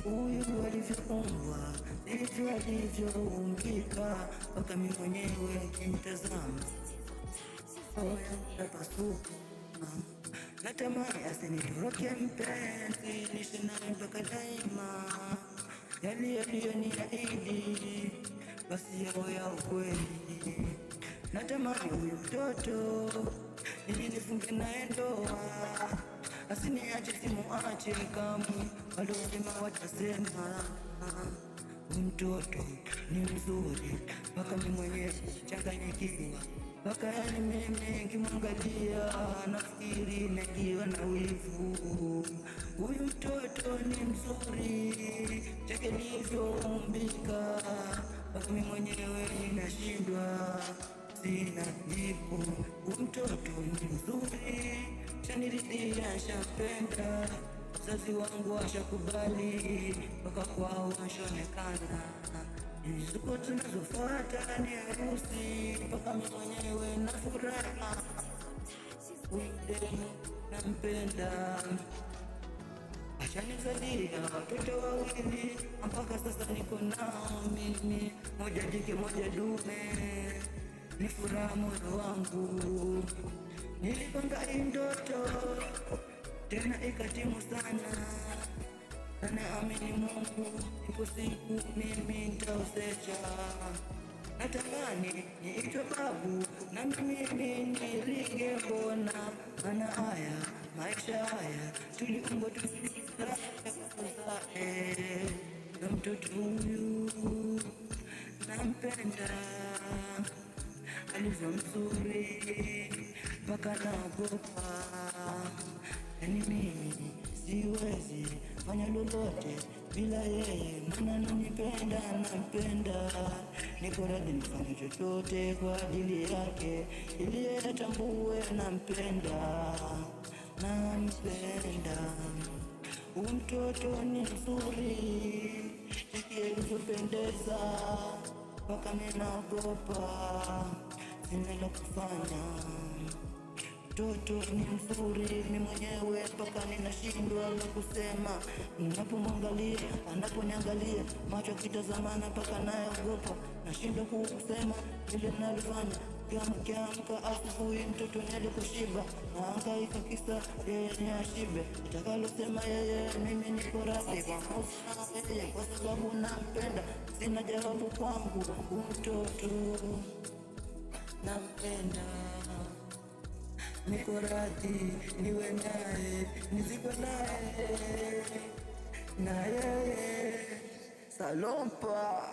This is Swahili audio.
Huyu alivyoumbwa ndivyo alivyoumbika, mpaka mimi mwenyewe kimtazama moyo unapasuka. Natamani asinitoroke mpenzi, niishi naye mpaka daima. Yale aliyoniahidi basi yawe ya ukweli. Natamani huyu mtoto nije nifunge naye ndoa, asiniache simuache kamwe, waliosema watasema. Huyu mtoto ni mzuri mpaka mimi mwenyewe changanyikiwa, mpaka yani mimi nikimwangalia nafikiri naingiwa na wivu. Huyu mtoto ni mzuri chake livyoumbika, mpaka mimi mwenyewe ninashindwa, sina jibu. Huyu mtoto ni mzuri shaniridhia, shampenda, wazazi wangu washakubali, mpaka kwao washonekana. Siku tunazofuata ni harusi, mpaka mimi mwenyewe na furaha. Huyu nampenda, ashanizalia watoto wawili, mpaka sasa niko nao mimi, moja jike moja dume, ni furaha moyo wangu. Nilipanga hii ndoto tena ikatimu sana, naamini Mungu ipo siku mimi nitaozesha. Natamani niitwe babu na mimi nilige, mbona maana haya maisha haya tuliumbwa tuzae. Na mtoto huyu nampenda, alivyo mzuri mpaka naogopa. Yani mimi siwezi fanya lolote bila yeye, maana nanipenda, nampenda. Niko radhi nifanye chochote kwa ajili yake, ili yeye atambue nampenda, nampenda. Huyu mtoto ni mzuri cheki alivyopendeza, mpaka mimi naogopa, sina la kufanya. Mtoto ni mzuri mimi mwenyewe mpaka ninashindwa la kusema. Ninapomwangalia anaponiangalia, macho kitazamana mpaka naogopa, nashindwa kusema vile nalifanya. Kiamka asubuhi mtoto nyali kushiba, nahangaika kisa yeye ni ashibe. Nitakalosema yeye mimi niko radhi kwa sababu nampenda, sina jawabu kwangu. Huyu mtoto nampenda, niko radhi niwe naye, nizikwe naye, na yeye Salompa.